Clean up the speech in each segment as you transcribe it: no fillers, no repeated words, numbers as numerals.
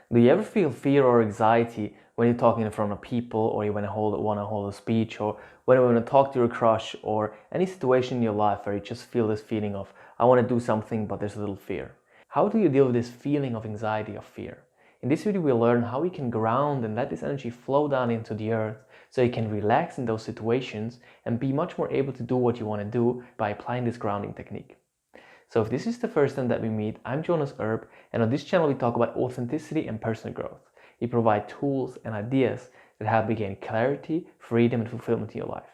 Do you ever feel fear or anxiety when you're talking in front of people, or you want to hold a speech, or when you want to talk to your crush, or any situation in your life where you just feel this feeling of, I want to do something, but there's a little fear? How do you deal with this feeling of anxiety, of fear? In this video, we'll learn how we can ground and let this energy flow down into the earth so you can relax in those situations and be much more able to do what you want to do by applying this grounding technique. So if this is the first time that we meet, I'm Jonas Erb, and on this channel we talk about authenticity and personal growth. We provide tools and ideas that help you gain clarity, freedom, and fulfillment in your life.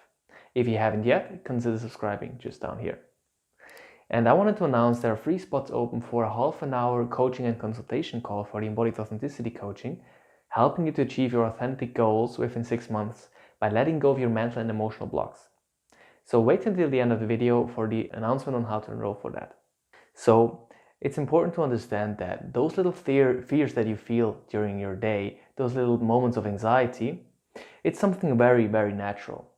If you haven't yet, consider subscribing just down here. And I wanted to announce there are free spots open for a half an hour coaching and consultation call for the Embodied Authenticity Coaching, helping you to achieve your authentic goals within 6 months by letting go of your mental and emotional blocks. So wait until the end of the video for the announcement on how to enroll for that. So it's important to understand that those little fears that you feel during your day, those little moments of anxiety, it's something very, very natural.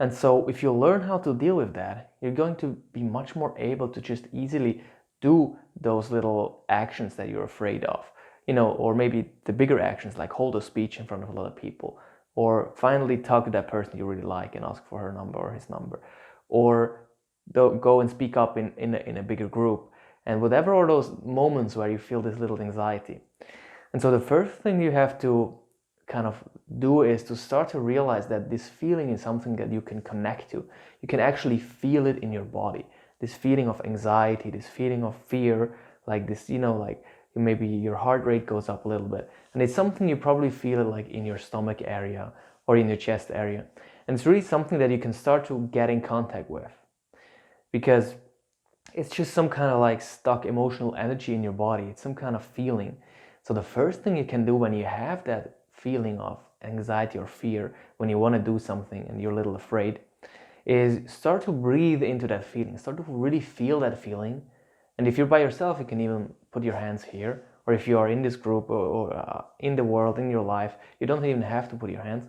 And so if you learn how to deal with that, you're going to be much more able to just easily do those little actions that you're afraid of, or maybe the bigger actions like hold a speech in front of a lot of people, or finally talk to that person you really like and ask for her number or his number, or go and speak up in a bigger group, and whatever are those moments where you feel this little anxiety. And so the first thing you have to kind of do is to start to realize that this feeling is something that you can connect to. You can actually feel it in your body. This feeling of anxiety, this feeling of fear, like this, like maybe your heart rate goes up a little bit. And it's something you probably feel like in your stomach area or in your chest area. And it's really something that you can start to get in contact with, because it's just some kind of like stuck emotional energy in your body. It's some kind of feeling. So the first thing you can do when you have that feeling of anxiety or fear, when you want to do something and you're a little afraid, is start to breathe into that feeling. Start to really feel that feeling. And if you're by yourself, you can even put your hands here. Or if you are in this group or in the world, in your life, you don't even have to put your hands.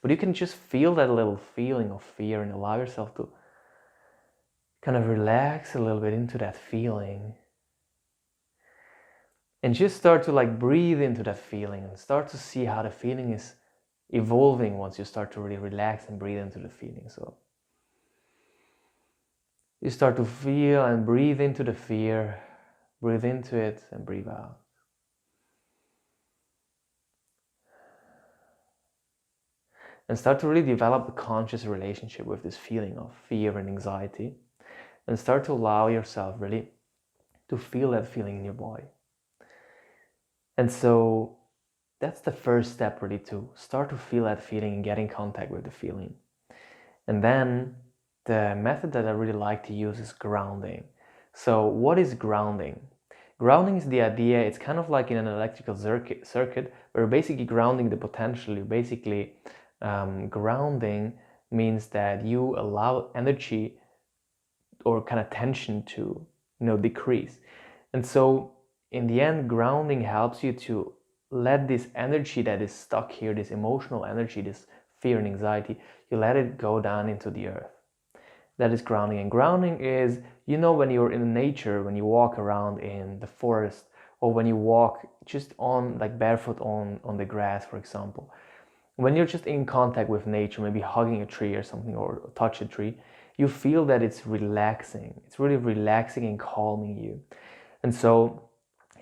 But you can just feel that little feeling of fear and allow yourself to kind of relax a little bit into that feeling, and just start to like breathe into that feeling and start to see how the feeling is evolving once you start to really relax and breathe into the feeling. So you start to feel and breathe into the fear, breathe into it and breathe out. And start to really develop a conscious relationship with this feeling of fear and anxiety, and start to allow yourself really to feel that feeling in your body. And so that's the first step, really, to start to feel that feeling and get in contact with the feeling. And then the method that I really like to use is grounding. So what is grounding? Grounding is the idea, it's kind of like in an electrical circuit where you're basically grounding the potential. You're basically grounding means that you allow energy or kind of tension to decrease. And so in the end, grounding helps you to let this energy that is stuck here, this emotional energy, this fear and anxiety, you let it go down into the earth. That is grounding. And grounding is, when you're in nature, when you walk around in the forest, or when you walk just on like barefoot on the grass, for example, when you're just in contact with nature, maybe hugging a tree or something, or touch a tree, you feel that it's relaxing. It's really relaxing and calming you. And so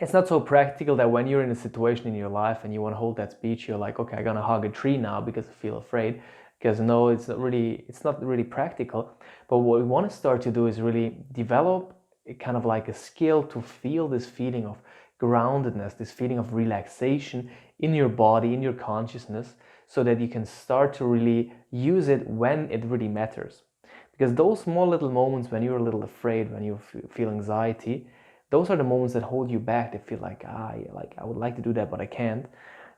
it's not so practical that when you're in a situation in your life and you want to hold that speech, you're like, okay, I'm gonna hug a tree now because I feel afraid. Because no, it's not really practical. But what we want to start to do is really develop a kind of like a skill to feel this feeling of groundedness, this feeling of relaxation in your body, in your consciousness, so that you can start to really use it when it really matters. Because those small little moments when you're a little afraid, when you feel anxiety, those are the moments that hold you back. They feel like, I would like to do that, but I can't.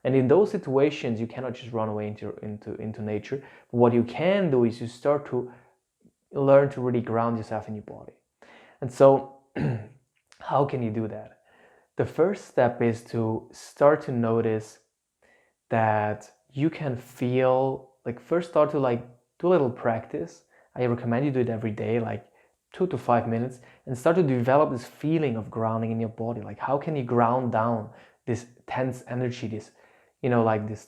And in those situations, you cannot just run away into nature. But what you can do is you start to learn to really ground yourself in your body. And so how can you do that? The first step is to start to notice that you can feel, first start to do a little practice. I recommend you do it every day, 2 to 5 minutes, and start to develop this feeling of grounding in your body. Like, how can you ground down this tense energy, this, like this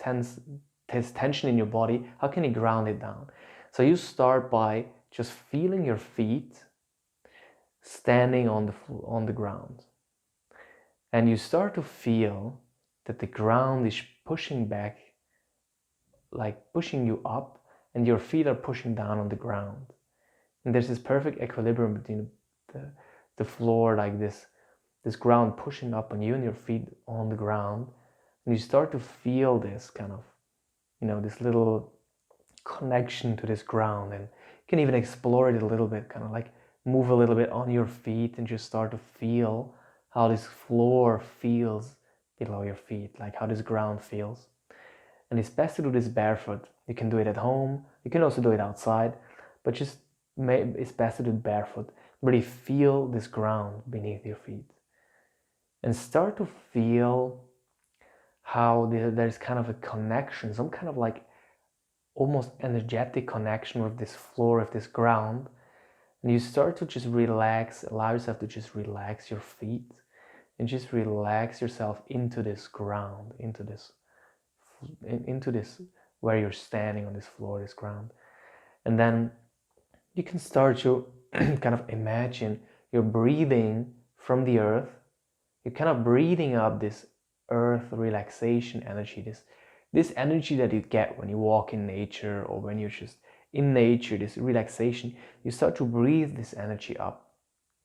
tension in your body, how can you ground it down? So you start by just feeling your feet standing on the ground. And you start to feel that the ground is pushing back, like pushing you up, and your feet are pushing down on the ground. And there's this perfect equilibrium between the floor, like this ground pushing up on you and your feet on the ground. And you start to feel this kind of, this little connection to this ground. And you can even explore it a little bit, kind of like move a little bit on your feet and just start to feel how this floor feels below your feet, like how this ground feels. And it's best to do this barefoot. You can do it at home, you can also do it outside, but just it's best to do it barefoot. Really feel this ground beneath your feet. And start to feel how there's kind of a connection, some kind of like almost energetic connection with this floor, with this ground. And you start to just relax, allow yourself to just relax your feet and just relax yourself into this ground, into this where you're standing on this floor, this ground. And then you can start to kind of imagine you're breathing from the earth. You're kind of breathing up this earth relaxation energy, this energy that you get when you walk in nature or when you're just in nature, this relaxation. You start to breathe this energy up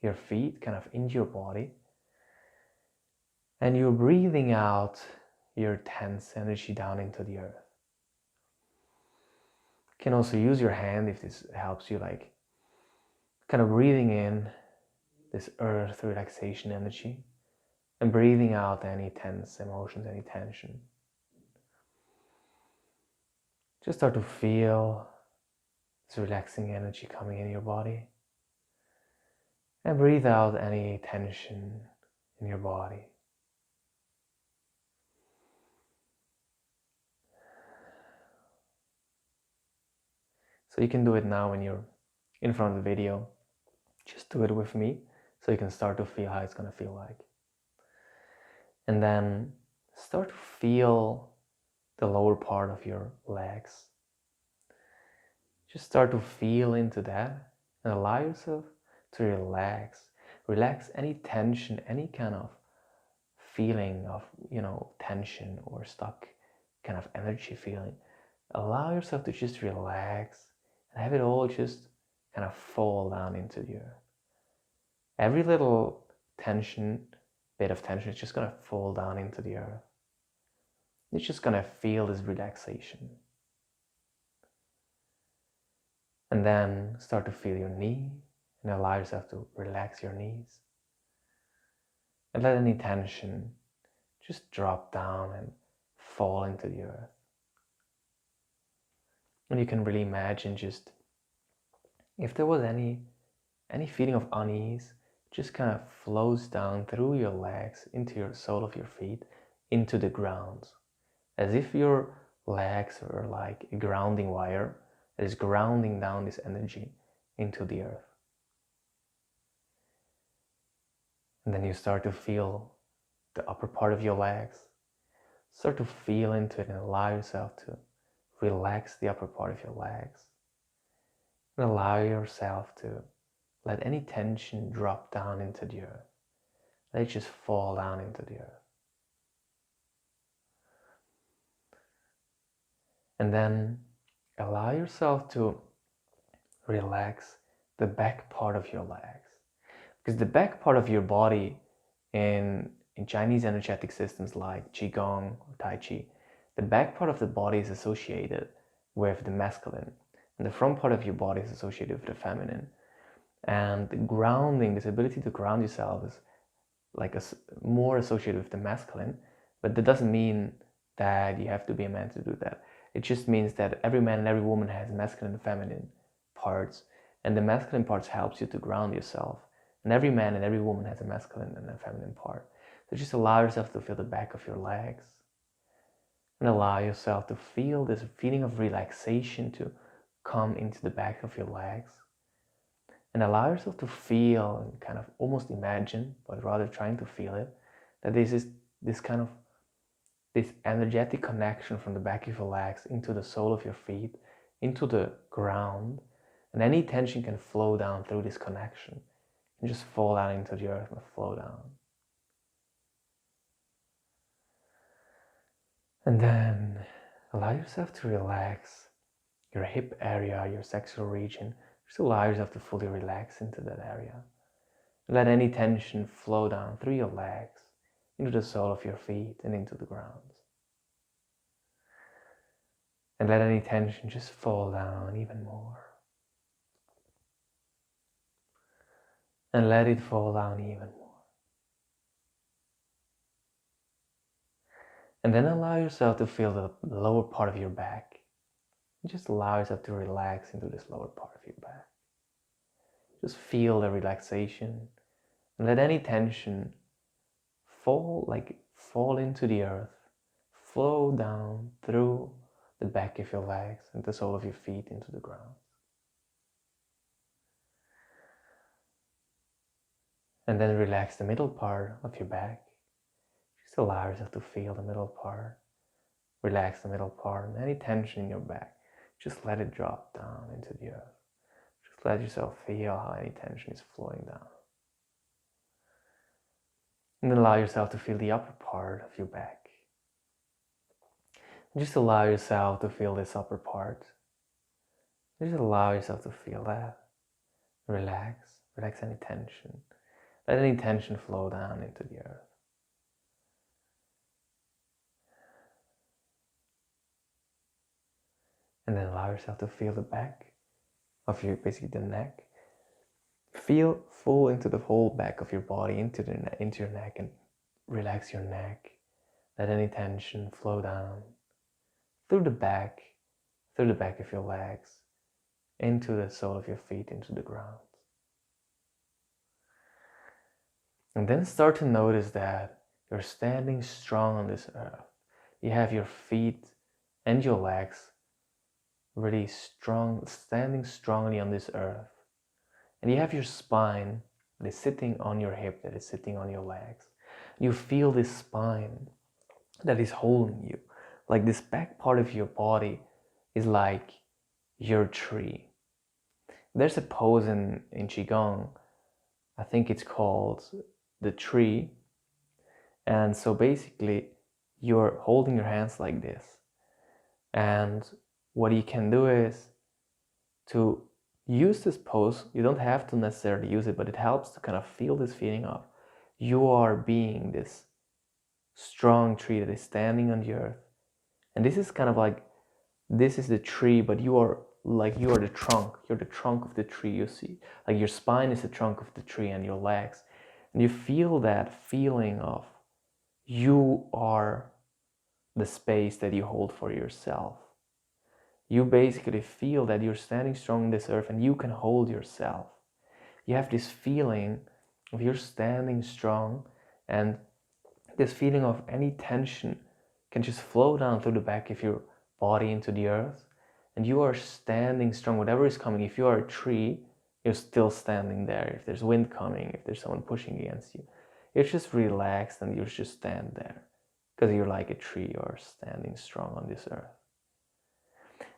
your feet, kind of into your body. And you're breathing out your tense energy down into the earth. You can also use your hand if this helps you, like kind of breathing in this earth relaxation energy and breathing out any tense emotions, any tension. Just start to feel this relaxing energy coming in your body and breathe out any tension in your body. So you can do it now when you're in front of the video. Just do it with me so you can start to feel how it's going to feel like. And then start to feel the lower part of your legs. Just start to feel into that and allow yourself to relax. Relax any tension, any kind of feeling of, tension or stuck kind of energy feeling. Allow yourself to just relax and have it all just kind of fall down into the earth. Every little bit of tension is just going to fall down into the earth. You're just going to feel this relaxation. And then start to feel your knee and allow yourself to relax your knees. And let any tension just drop down and fall into the earth. And you can really imagine just if there was any feeling of unease, just kind of flows down through your legs into your sole of your feet, into the ground. As if your legs are like a grounding wire that is grounding down this energy into the earth. And then you start to feel the upper part of your legs. Start to feel into it and allow yourself to relax the upper part of your legs. And allow yourself to let any tension drop down into the earth. Let it just fall down into the earth. And then allow yourself to relax the back part of your legs. Because the back part of your body in Chinese energetic systems like Qigong or Tai Chi, the back part of the body is associated with the masculine, and the front part of your body is associated with the feminine. And the grounding, this ability to ground yourself, is like more associated with the masculine, but that doesn't mean that you have to be a man to do that. It just means that every man and every woman has masculine and feminine parts, and the masculine parts helps you to ground yourself. And every man and every woman has a masculine and a feminine part. So just allow yourself to feel the back of your legs, and allow yourself to feel this feeling of relaxation to come into the back of your legs. And allow yourself to feel and kind of almost imagine, but rather trying to feel it, that this is this kind of this energetic connection from the back of your legs into the sole of your feet, into the ground, and any tension can flow down through this connection and just fall down into the earth and flow down. And then allow yourself to relax your hip area, your sexual region. Just allow yourself to fully relax into that area. Let any tension flow down through your legs, into the sole of your feet and into the ground. And let any tension just fall down even more. And let it fall down even more. And then allow yourself to feel the lower part of your back. Just allow yourself to relax into this lower part of your back. Just feel the relaxation. And let any tension fall into the earth, flow down through the back of your legs and the sole of your feet into the ground. And then relax the middle part of your back. Just allow yourself to feel the middle part. Relax the middle part, and any tension in your back, just let it drop down into the earth. Just let yourself feel how any tension is flowing down. And then allow yourself to feel the upper part of your back. And just allow yourself to feel this upper part. Just allow yourself to feel that. Relax any tension. Let any tension flow down into the earth. And then allow yourself to feel the back of your, basically the neck. Feel full into the whole back of your body, into your neck, and relax your neck. Let any tension flow down through the back of your legs, into the sole of your feet, into the ground. And then start to notice that you're standing strong on this earth. You have your feet and your legs really strong, standing strongly on this earth. And you have your spine that is sitting on your hip, that is sitting on your legs. You feel this spine that is holding you. Like this back part of your body is like your tree. There's a pose in Qigong, I think it's called the tree. And so basically you're holding your hands like this. And what you can do is to use this pose. You don't have to necessarily use it, but it helps to kind of feel this feeling of you are being this strong tree that is standing on the earth. And this is kind of like, this is the tree, but you are the trunk. You're the trunk of the tree, you see. Like your spine is the trunk of the tree and your legs. And you feel that feeling of you are the space that you hold for yourself. You basically feel that you're standing strong on this earth and you can hold yourself. You have this feeling of you're standing strong, and this feeling of any tension can just flow down through the back of your body into the earth, and you are standing strong. Whatever is coming, if you are a tree, you're still standing there. If there's wind coming, if there's someone pushing against you, you're just relaxed and you just stand there because you're like a tree, you're standing strong on this earth.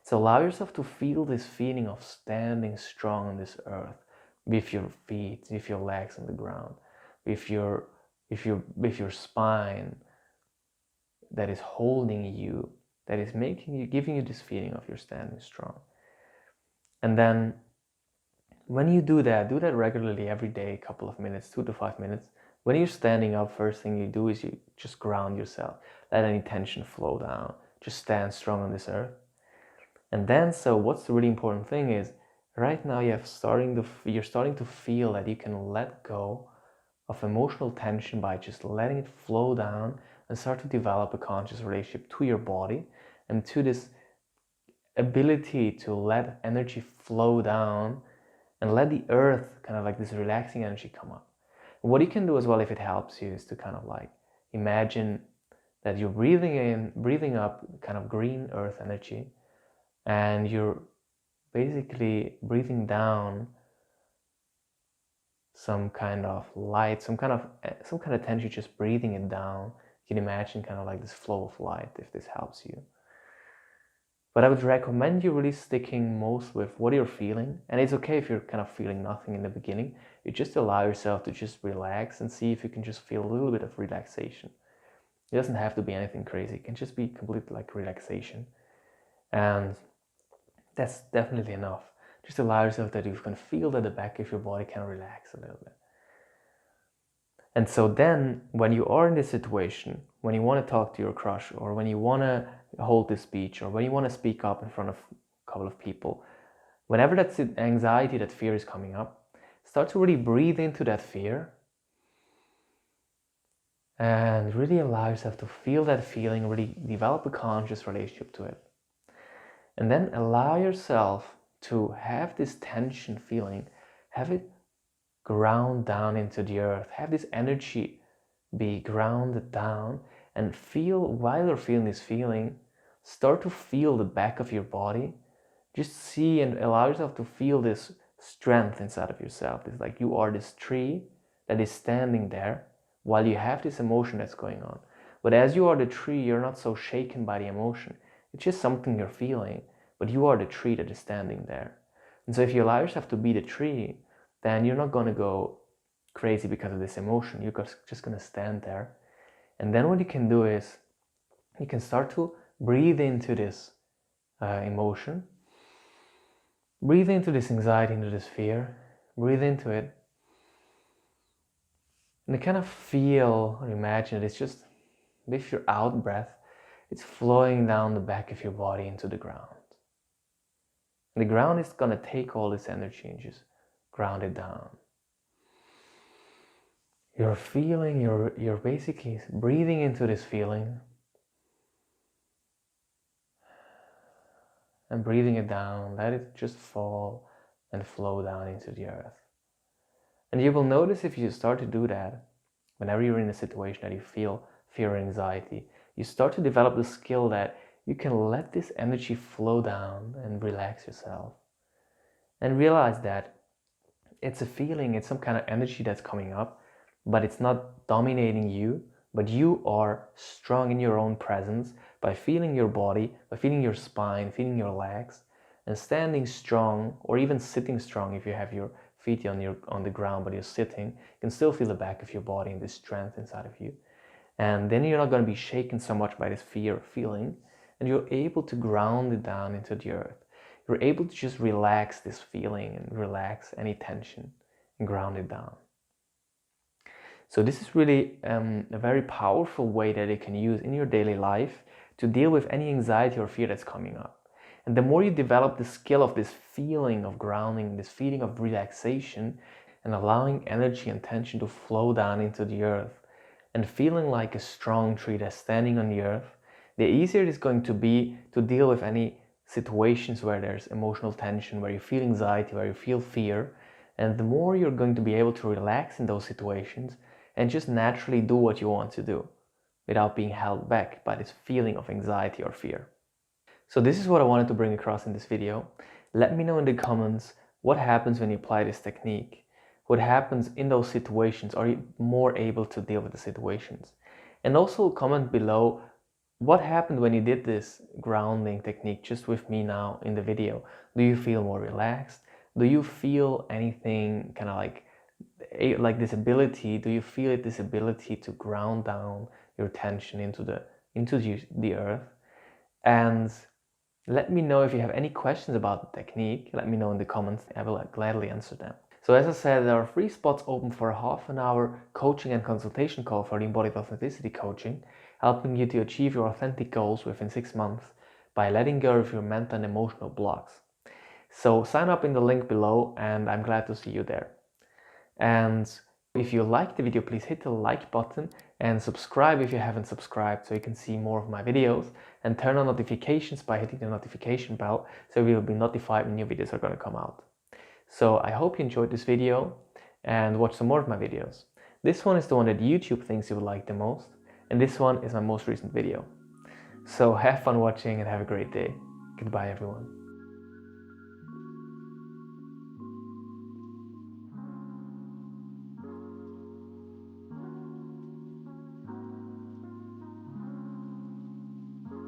So allow yourself to feel this feeling of standing strong on this earth, with your feet, with your legs on the ground, with your spine that is holding you, that is giving you this feeling of you're standing strong. And then when you do that regularly every day, a couple of minutes, 2 to 5 minutes. When you're standing up, first thing you do is you just ground yourself. Let any tension flow down. Just stand strong on this earth. And then, so what's the really important thing is, right now you're starting to feel that you can let go of emotional tension by just letting it flow down and start to develop a conscious relationship to your body and to this ability to let energy flow down and let the earth, kind of like this relaxing energy, come up. And what you can do as well, if it helps you, is to kind of like imagine that you're breathing up kind of green earth energy, and you're basically breathing down some kind of light, some kind of tension, just breathing it down. can imagine kind of like this flow of light, if this helps you. But I would recommend you really sticking most with what you're feeling. And it's okay if you're kind of feeling nothing in the beginning. You just allow yourself to just relax and see if you can just feel a little bit of relaxation. It doesn't have to be anything crazy. It can just be complete like relaxation. And that's definitely enough. Just allow yourself that you can feel that the back of your body can relax a little bit. And so then when you are in this situation, when you want to talk to your crush, or when you want to hold this speech, or when you want to speak up in front of a couple of people, whenever that anxiety, that fear is coming up, start to really breathe into that fear and really allow yourself to feel that feeling, really develop a conscious relationship to it. And then allow yourself to have this tension feeling, have it ground down into the earth, have this energy be grounded down, and feel, while you're feeling this feeling, start to feel the back of your body. Just see and allow yourself to feel this strength inside of yourself. It's like you are this tree that is standing there while you have this emotion that's going on. But as you are the tree, you're not so shaken by the emotion. It's just something you're feeling, but you are the tree that is standing there. And so if you allow yourself to be the tree, then you're not going to go crazy because of this emotion. You're just going to stand there. And then what you can do is you can start to breathe into this emotion. Breathe into this anxiety, into this fear. Breathe into it. And kind of feel or imagine it's just, with your out breath, it's flowing down the back of your body into the ground. And the ground is going to take all this energy and just ground it down. You're feeling, you're basically breathing into this feeling and breathing it down. Let it just fall and flow down into the earth. And you will notice if you start to do that, whenever you're in a situation that you feel fear or anxiety, you start to develop the skill that you can let this energy flow down and relax yourself. And realize that it's a feeling, it's some kind of energy that's coming up, but it's not dominating you, but you are strong in your own presence by feeling your body, by feeling your spine, feeling your legs, and standing strong, or even sitting strong if you have your feet on the ground, but you're sitting, you can still feel the back of your body and this strength inside of you. And then you're not going to be shaken so much by this fear feeling, and you're able to ground it down into the earth. You're able to just relax this feeling and relax any tension and ground it down. So this is really a very powerful way that you can use in your daily life to deal with any anxiety or fear that's coming up. And the more you develop the skill of this feeling of grounding, this feeling of relaxation, and allowing energy and tension to flow down into the earth, and feeling like a strong tree that's standing on the earth, the easier it is going to be to deal with any situations where there's emotional tension, where you feel anxiety, where you feel fear. And the more you're going to be able to relax in those situations and just naturally do what you want to do without being held back by this feeling of anxiety or fear. So this is what I wanted to bring across in this video. Let me know in the comments what happens when you apply this technique. What happens in those situations? Are you more able to deal with the situations? And also comment below what happened when you did this grounding technique just with me now in the video. Do you feel more relaxed? Do you feel anything kind of like this ability? Do you feel this ability to ground down your tension into the earth? And let me know if you have any questions about the technique. Let me know in the comments. I will gladly answer them. So as I said, there are 3 spots open for a half-an-hour coaching and consultation call for the embodied authenticity coaching, helping you to achieve your authentic goals within 6 months by letting go of your mental and emotional blocks. So sign up in the link below, and I'm glad to see you there. And if you liked the video, please hit the like button and subscribe if you haven't subscribed so you can see more of my videos, and turn on notifications by hitting the notification bell so you will be notified when new videos are going to come out. So I hope you enjoyed this video and watch some more of my videos. This one is the one that YouTube thinks you would like the most, and this one is my most recent video. So have fun watching and have a great day. Goodbye everyone.